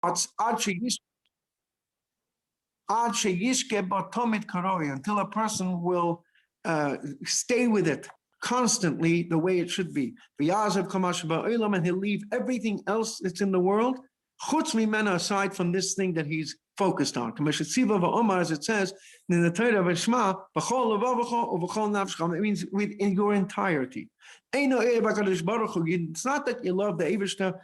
until a person will stay with it constantly the way it should be. And he'll leave everything else that's in the world, aside from this thing that he's focused on. As it says in the Torah of Shema, it means in your entirety. It's not that you love the Eivishter,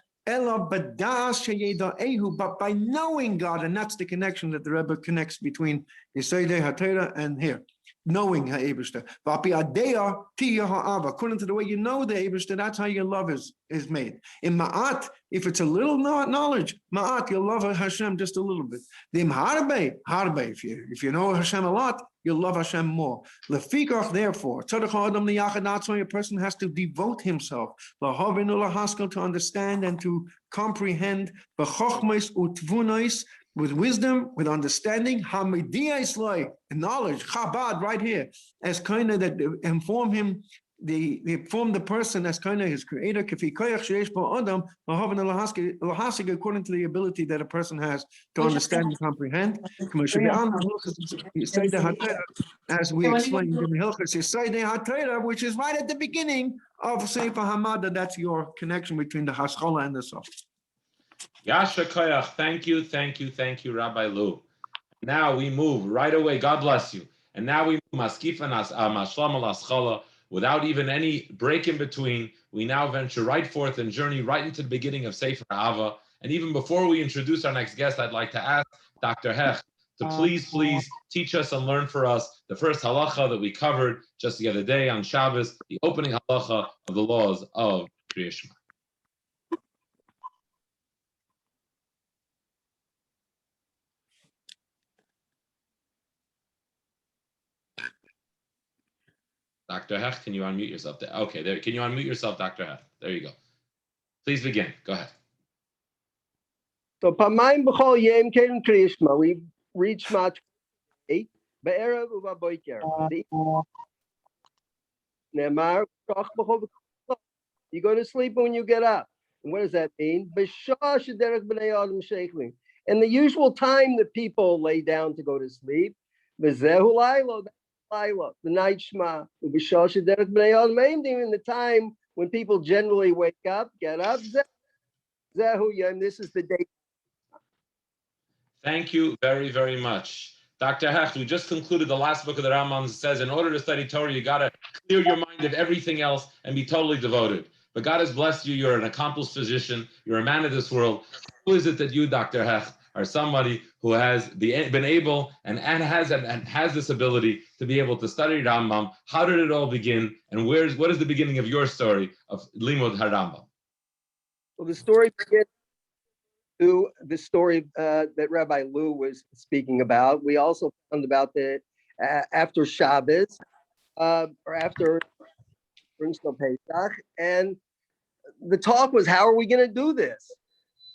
but by knowing God, and that's the connection that the Rebbe connects between Yesodei HaTorah and here. Knowing Ha'Eibishter. According to the way you know the Eibishter, that's how your love is made. In Ma'at, if it's a little knowledge, Ma'at, you'll love Hashem just a little bit. Harbe, if you know Hashem a lot, you'll love Hashem more. Lefikach, therefore, a person has to devote himself to understand and to comprehend with wisdom, with understanding, and knowledge, Chabad, right here, as kind of that inform him, they inform the person as kind of his creator, according to the ability that a person has to understand and comprehend. As we explained in Hilchos, which is right at the beginning of Sefer Hamada. That's your connection between the Haskalah and the Sof. Yasha Koyach, thank you, Rabbi Lew. Now we move right away. God bless you. And now we move without even any break in between. We now venture right forth and journey right into the beginning of Sefer Ava. And even before we introduce our next guest, I'd like to ask Dr. Hecht to please teach us and learn for us the first halacha that we covered just the other day on Shabbos, the opening halacha of the laws of Kriya Shema. Dr. Hecht, can you unmute yourself? Okay, there. Can you unmute yourself, Dr. Hecht? There you go. Please begin. Go ahead. So, Pamaim b'chol yem keren Kriya Shema. We read Shema 8. Be'erev u'baboker. Ne'emar shach b'chol v'kol. You go to sleep when you get up. And what does that mean? B'shah shederech b'nei adam sheichlim. And the usual time that people lay down to go to sleep. V'zehu lailo. The night Shema, in the time when people generally wake up, get up. This is the day. Thank you very, very much. Dr. Hecht, we just concluded the last book of the Rambam. Says in order to study Torah, you got to clear your mind of everything else and be totally devoted. But God has blessed you. You're an accomplished physician. You're a man of this world. Who is it that you, Dr. Hecht, are somebody who has been able and has this ability to be able to study Rambam? How did it all begin? And what is the beginning of your story of Limud HaRambam? Well, the story begins to the story that Rabbi Lew was speaking about. We also found about the after Shabbos or after Pesach, and the talk was, how are we going to do this?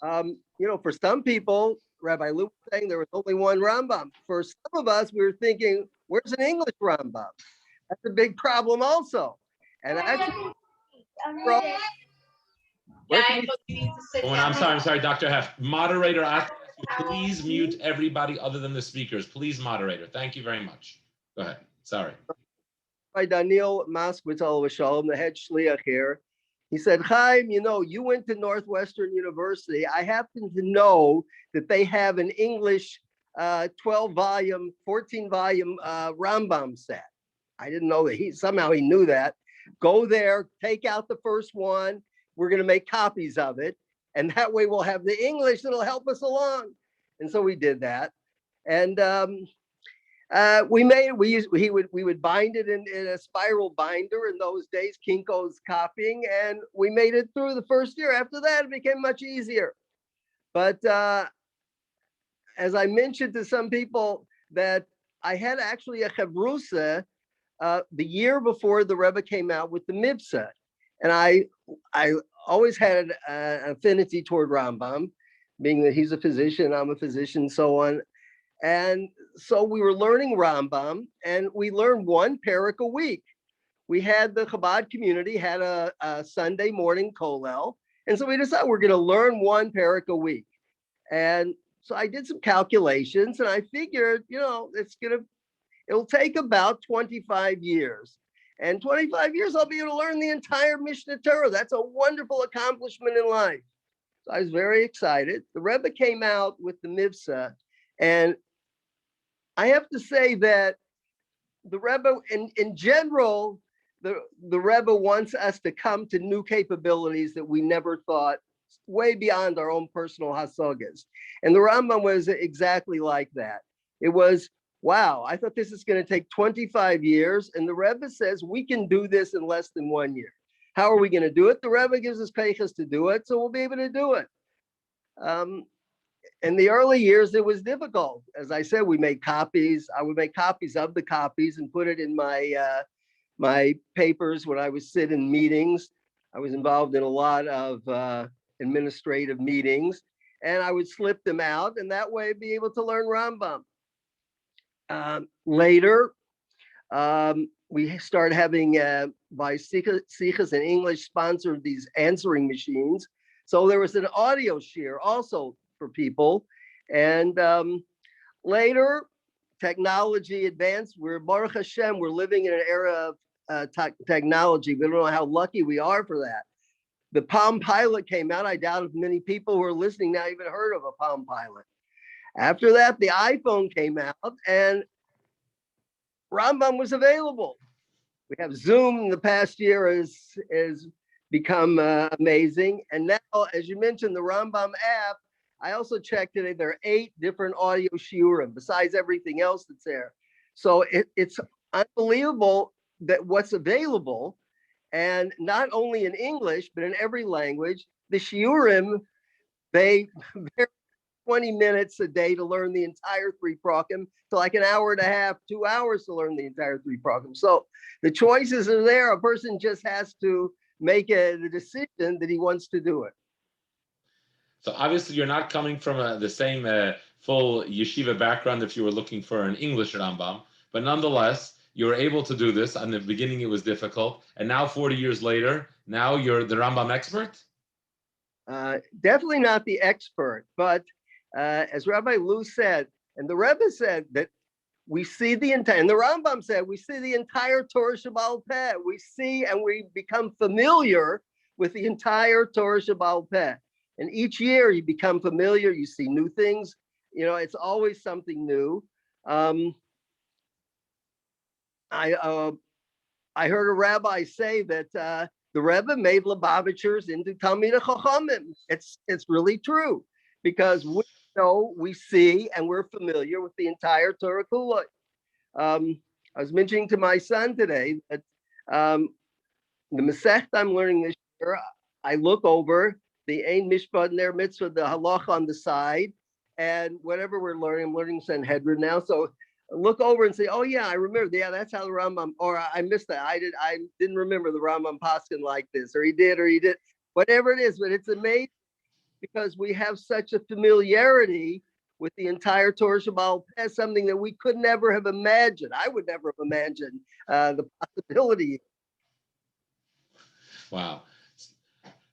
For some people, Rabbi Lew was saying there was only one Rambam. For some of us, we were thinking, where's an English Rambam? That's a big problem also. And actually, I'm sorry, Dr. Hecht. Moderator, I ask you please mute everybody other than the speakers. Please, moderator. Thank you very much. Go ahead. Sorry. By Daniel Moskowitz, the head shliach here. He said, Chaim, you went to Northwestern University. I happen to know that they have an English 12-volume, 14-volume Rambam set. I didn't know that. He knew that. Go there, take out the first one. We're going to make copies of it. And that way we'll have the English that'll help us along. And so we did that. And we would bind it in a spiral binder in those days, Kinko's copying, and we made it through the first year. After that, it became much easier. But as I mentioned to some people, that I had actually a chavrusa the year before the Rebbe came out with the Mibsa, and I always had an affinity toward Rambam, being that he's a physician, I'm a physician, so on. And so we were learning Rambam, and we learned one parak a week. We had the Chabad community had a Sunday morning kollel, and so we decided we're going to learn one parak a week. And so I did some calculations, and I figured, it'll take about 25 years. And 25 years, I'll be able to learn the entire Mishnah Torah. That's a wonderful accomplishment in life. So I was very excited. The Rebbe came out with the Mivsa, and I have to say that the Rebbe, in general, the Rebbe wants us to come to new capabilities that we never thought, way beyond our own personal hasagas. And the Rambam was exactly like that. It was, wow, I thought this is going to take 25 years. And the Rebbe says we can do this in less than 1 year. How are we going to do it? The Rebbe gives us peiches to do it, so we'll be able to do it. In the early years, it was difficult. As I said, we made copies. I would make copies of the copies and put it in my my papers when I would sit in meetings. I was involved in a lot of administrative meetings, and I would slip them out, and that way be able to learn Rambam. Later, we started having, by Sichas in English, sponsored these answering machines. So there was an audio share also for people. And later, technology advanced. We're, Baruch Hashem, we're living in an era of technology. We don't know how lucky we are for that. The Palm Pilot came out. I doubt if many people who are listening now even heard of a Palm Pilot. After that, the iPhone came out, and Rambam was available. We have Zoom in the past year has become amazing. And now, as you mentioned, the Rambam app, I also checked today, there are 8 different audio shiurim besides everything else that's there. So it's unbelievable that what's available, and not only in English, but in every language. The shiurim, they're 20 minutes a day to learn the entire 3 prokim, to like an hour and a half, 2 hours to learn the entire 3 prokim. So the choices are there. A person just has to make the decision that he wants to do it. So obviously you're not coming from the same full yeshiva background if you were looking for an English Rambam, but nonetheless, you were able to do this. In the beginning, it was difficult. And now 40 years later, now you're the Rambam expert? Definitely not the expert, but as Rabbi Lew said, and the Rebbe said that we see the entire, and the Rambam said, we see the entire Torah Shebaal Peh. We see and we become familiar with the entire Torah Shebaal Peh. And each year you become familiar, you see new things. It's always something new. I heard a rabbi say that the Rebbe made Lubavitchers into Talmidei Chachamim. It's really true, because we know, we see, and we're familiar with the entire Torah Kulot. I was mentioning to my son today that the Masech I'm learning this year, I look over the Ein Mishpat Ner Mitzvah, the halacha on the side, and whatever we're learning, I'm learning Sanhedrin now. So I look over and say, oh yeah, I remember. Yeah, that's how the Rambam, or I missed that. I didn't remember the Rambam Paskin like this, or he did, whatever it is. But it's amazing because we have such a familiarity with the entire Torah Shebaal Peh, something that we could never have imagined. I would never have imagined the possibility. Wow.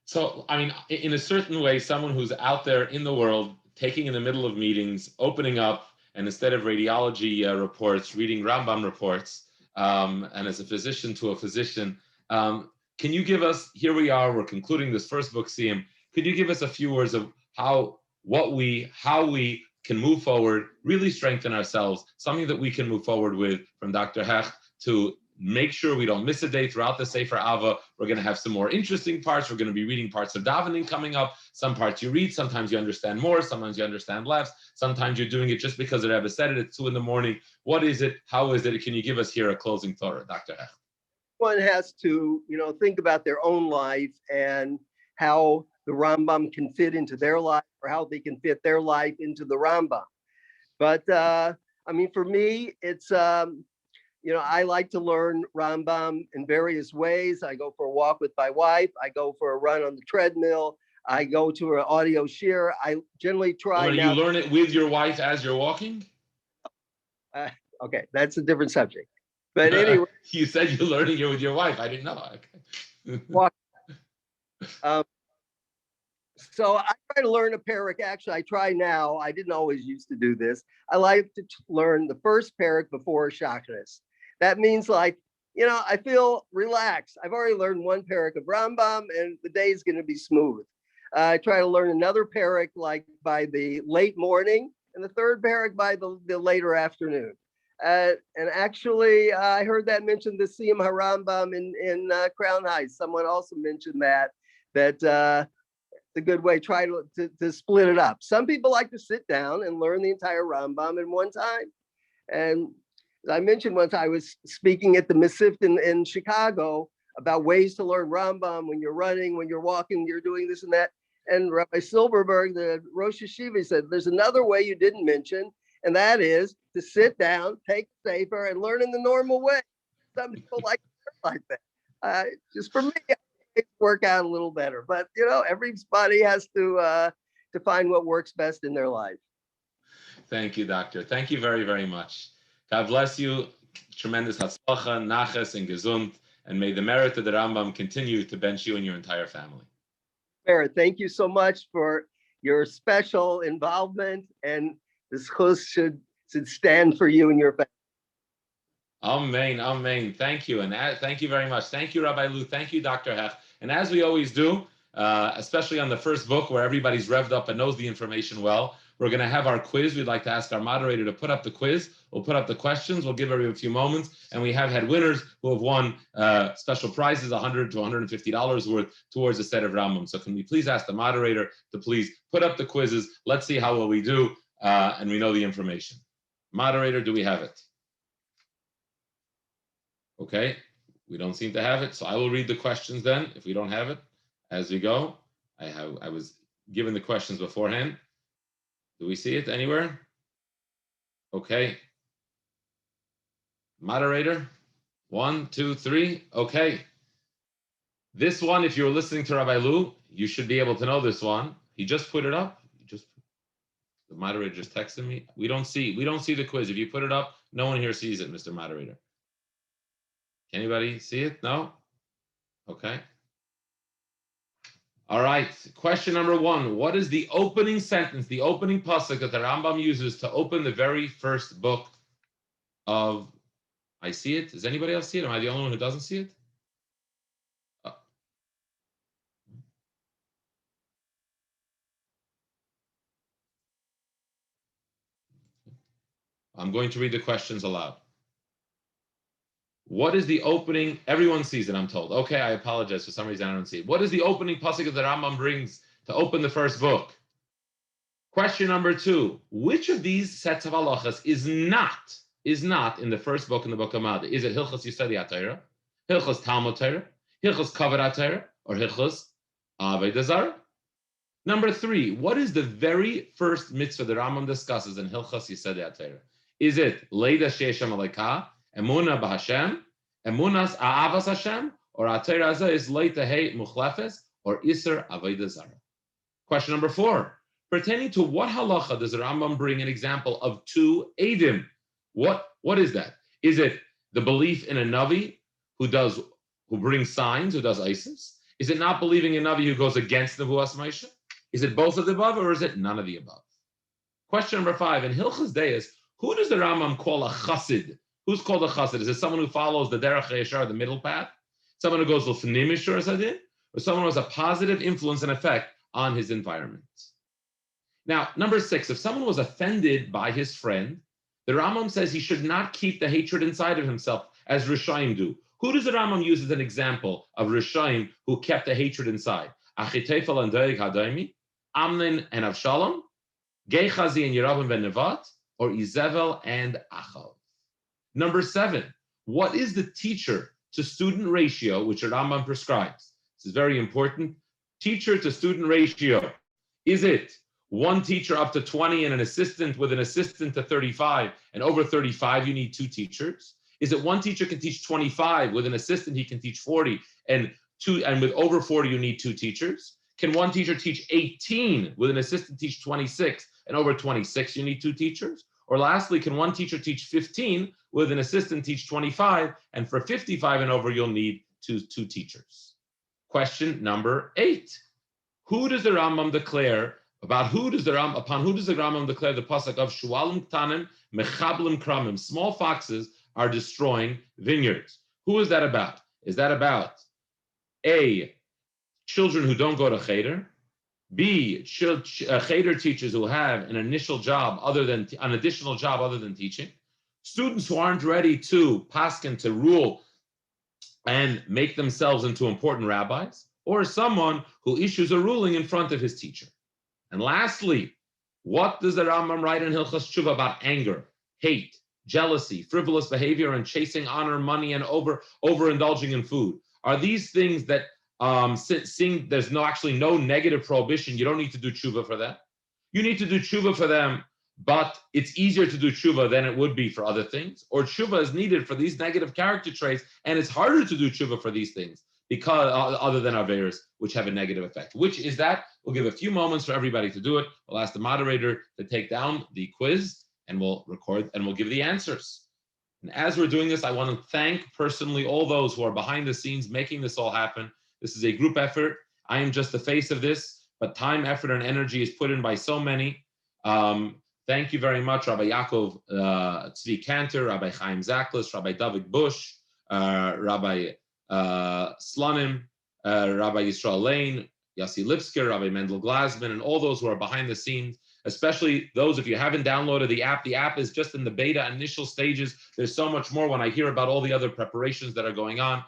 So, I mean, in a certain way, someone who's out there in the world, taking in the middle of meetings, opening up, and instead of radiology reports, reading Rambam reports, and as a physician to a physician, can you give us, here we are, we're concluding this first book, Siyum, could you give us a few words of how we can move forward, really strengthen ourselves, something that we can move forward with from Dr. Hecht to make sure we don't miss a day throughout the Sefer Ava. We're going to have some more interesting parts. We're going to be reading parts of davening coming up. Some parts you read, sometimes you understand more, sometimes you understand less. Sometimes you're doing it just because the Rebbe said it at 2 a.m. What is it? How is it? Can you give us here a closing thought, Dr. Hecht? One has to, think about their own life and how the Rambam can fit into their life, or how they can fit their life into the Rambam. But for me, it's I like to learn Rambam in various ways. I go for a walk with my wife. I go for a run on the treadmill. I go to an audio share. I generally try. You learn it with your wife as you're walking? Okay, that's a different subject. But anyway. You said you're learning it with your wife. I didn't know. Okay. So I try to learn a parak. Actually, I try now. I didn't always used to do this. I like to learn the first parak before Shacharis. That means like, I feel relaxed. I've already learned one parak of Rambam and the day is going to be smooth. I try to learn another parak like by the late morning and the third parak by the later afternoon. And actually, I heard that mentioned the Siyum Rambam in Crown Heights. Someone also mentioned that a good way, try to split it up. Some people like to sit down and learn the entire Rambam in one time. And I mentioned once I was speaking at the Mesift in Chicago about ways to learn Rambam when you're running, when you're walking, you're doing this and that. And Rabbi Silverberg, the Rosh Hashiva, said, there's another way you didn't mention, and that is to sit down, take the Sefer, and learn in the normal way. Some people like to learn like that. Just for me, it work out a little better. But, everybody has to find what works best in their life. Thank you, Doctor. Thank you very, very much. God bless you. Tremendous hatzlacha, naches, and gesund. And may the merit of the Rambam continue to bench you and your entire family. Thank you so much for your special involvement, and this chus should stand for you and your family. Amen, amen. Thank you, and thank you very much. Thank you, Rabbi Lew. Thank you, Dr. Hecht. And as we always do, especially on the first book where everybody's revved up and knows the information well, we're going to have our quiz. We'd like to ask our moderator to put up the quiz. We'll put up the questions. We'll give everyone a few moments. And we have had winners who have won special prizes, $100 to $150 worth towards a set of Rambam. So can we please ask the moderator to please put up the quizzes? Let's see how well we do, and we know the information. Moderator, do we have it? Okay, we don't seem to have it. So I will read the questions then, if we don't have it, as we go. I was given the questions beforehand. Do we see it anywhere? Okay. Moderator, 1, 2, 3. Okay. This one, if you're listening to Rabbi Lew, you should be able to know this one. He just put it up. The moderator just texted me. We don't see the quiz. If you put it up, no one here sees it, Mr. Moderator. Anybody see it? No? Okay. All right. Question number 1. What is the opening sentence, the opening pasuk that the Rambam uses to open the very first book of... I see it. Does anybody else see it? Am I the only one who doesn't see it? I'm going to read the questions aloud. What is the opening? Everyone sees it, I'm told. Okay, I apologize. For some reason, I don't see it. What is the opening pasuk that the Rambam brings to open the first book? Question number 2. Which of these sets of halachas is not in the first book in the book of Hamada? Is it Hilchos Yisodi HaTorah, Hilchos Talmud Torah, Hilchos Kavod HaTorah, or Hilchos Avodah Zarah? Number 3. What is the very first mitzvah the Rambam discusses in Hilchos Yisodi HaTorah? Is it Leida She'eshem Aleika, Emunah b'Hashem, Emunas A'avas Hashem, or HaTorah Azeh is Leita Hei Muchlefes, or Iser Avodah Zarah? Question number 4. Pertaining to what halacha does the Rambam bring an example of 2 Eidim? What is that? Is it the belief in a Navi who brings signs, who does ISIS? Is it not believing in a Navi who goes against the Nevuas Moshe? Is it both of the above, or is it none of the above? Question number 5. In Hilchos Deis, who does the Rambam call a chossid? Who's called a chossid? Is it someone who follows the derech hayashar, the middle path? Someone who goes l'fnim yishur sadin? Or someone who has a positive influence and effect on his environment? Now, number 6, if someone was offended by his friend, the Rambam says he should not keep the hatred inside of himself, as Rishaim do. Who does the Rambam use as an example of Rishaim who kept the hatred inside? Achitofel and Doeg Hadoimi, Amnon and Avshalom, Gehazi and Yeravim ben Nevat, or Izevel and Achav? Number 7, what is the teacher to student ratio which the Rambam prescribes? This is very important. Teacher to student ratio. Is it 1 teacher up to 20 and an assistant with an assistant to 35, and over 35 you need 2 teachers? Is it 1 teacher can teach 25, with an assistant he can teach 40, and with over 40 you need 2 teachers? Can 1 teacher teach 18, with an assistant teach 26, and over 26 you need 2 teachers? Or lastly, can 1 teacher teach 15, with an assistant teach 25, and for 55 and over you'll need two teachers? Question number 8. Who does the Rambam declare, upon who does the Rambam declare the pasuk of Shualim Ktanim Mechablim Kramim? Small foxes are destroying vineyards. Who is that about? Is that about A, children who don't go to cheder? B, cheder teachers who have an additional job other than teaching? Students who aren't ready to paskin, to rule and make themselves into important rabbis? Or someone who issues a ruling in front of his teacher? And lastly, what does the Rambam write in Hilchos Tshuva about anger, hate, jealousy, frivolous behavior, and chasing honor, money, and overindulging in food? Are these things that seeing there's no negative prohibition? You don't need to do tshuva for them. You need to do tshuva for them, but it's easier to do tshuva than it would be for other things. Or tshuva is needed for these negative character traits, and it's harder to do tshuva for these things because other than averos, which have a negative effect. Which is that? We'll give a few moments for everybody to do it. We'll ask the moderator to take down the quiz, and we'll record and we'll give the answers. And as we're doing this, I want to thank personally all those who are behind the scenes making this all happen. This is a group effort. I am just the face of this, but time, effort, and energy is put in by so many. Thank you very much, Rabbi Yaakov Tzvi Cantor, Rabbi Chaim Zaklis, Rabbi David Bush, Rabbi Slonim, Rabbi Yisrael Lane, Yossi Lipsker, Rabbi Mendel Glasman, and all those who are behind the scenes, especially those, if you haven't downloaded the app is just in the beta initial stages. There's so much more when I hear about all the other preparations that are going on.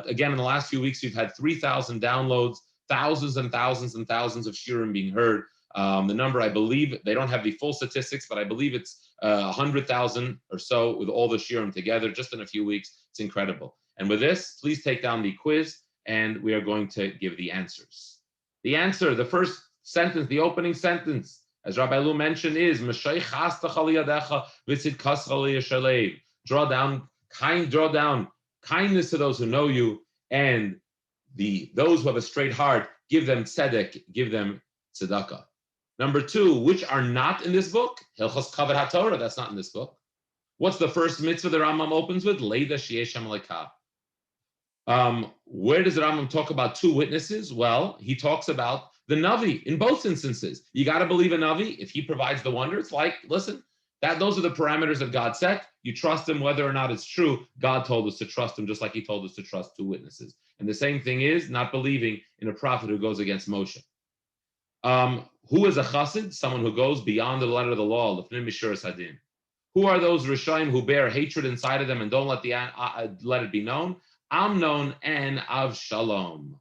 Again, in the last few weeks, we've had 3,000 downloads, thousands and thousands and thousands of shiurim being heard. The number, I believe, they don't have the full statistics, but I believe it's 100,000 or so with all the shiurim together just in a few weeks. It's incredible. And with this, please take down the quiz, and we are going to give the answers. The answer, the first sentence, the opening sentence, as Rabbi Lew mentioned, is draw down kindness to those who know you, and those who have a straight heart, give them tzedek, give them tzedakah. Number two, which are not in this book? Hilchos Kavod HaTorah, that's not in this book. What's the first mitzvah the Rambam opens with? Leida sheyesh Shem Lekah. Where does the Rambam talk about two witnesses? Well, he talks about the Navi in both instances. You got to believe a Navi. If he provides the wonder, it's like, listen, those are the parameters that God set. You trust him whether or not it's true. God told us to trust him just like he told us to trust two witnesses. And the same thing is not believing in a prophet who goes against Moshe. Who is a chossid? Someone who goes beyond the letter of the law. L'fnei mishuras hadin. Who are those Rishaim who bear hatred inside of them and don't let it be known? Amnon and Avshalom.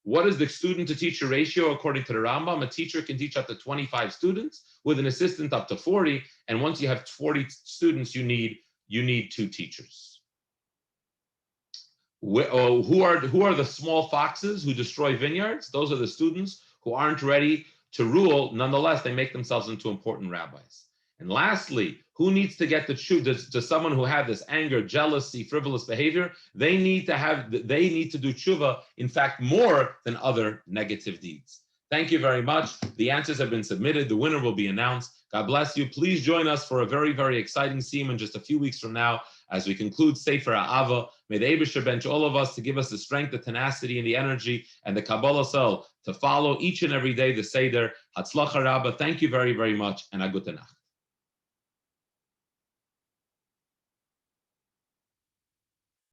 What is the student to teacher ratio according to the Rambam? A teacher can teach up to 25 students with an assistant up to 40. And once you have 40 students, you need two teachers. Who are the small foxes who destroy vineyards? Those are the students who aren't ready to rule. Nonetheless, they make themselves into important rabbis. And lastly, who needs to get the tshuva? To someone who had this anger, jealousy, frivolous behavior, they need to do tshuva, in fact, more than other negative deeds. Thank you very much. The answers have been submitted. The winner will be announced. God bless you. Please join us for a very, very exciting Siyum in just a few weeks from now as we conclude Sefer Ha'ava. May the Eibusher bench all of us to give us the strength, the tenacity, and the energy, and the Kabbalah soul to follow each and every day the Seder. Hatzlacha Rabbah. Thank you very, very much, and a gute Nacht.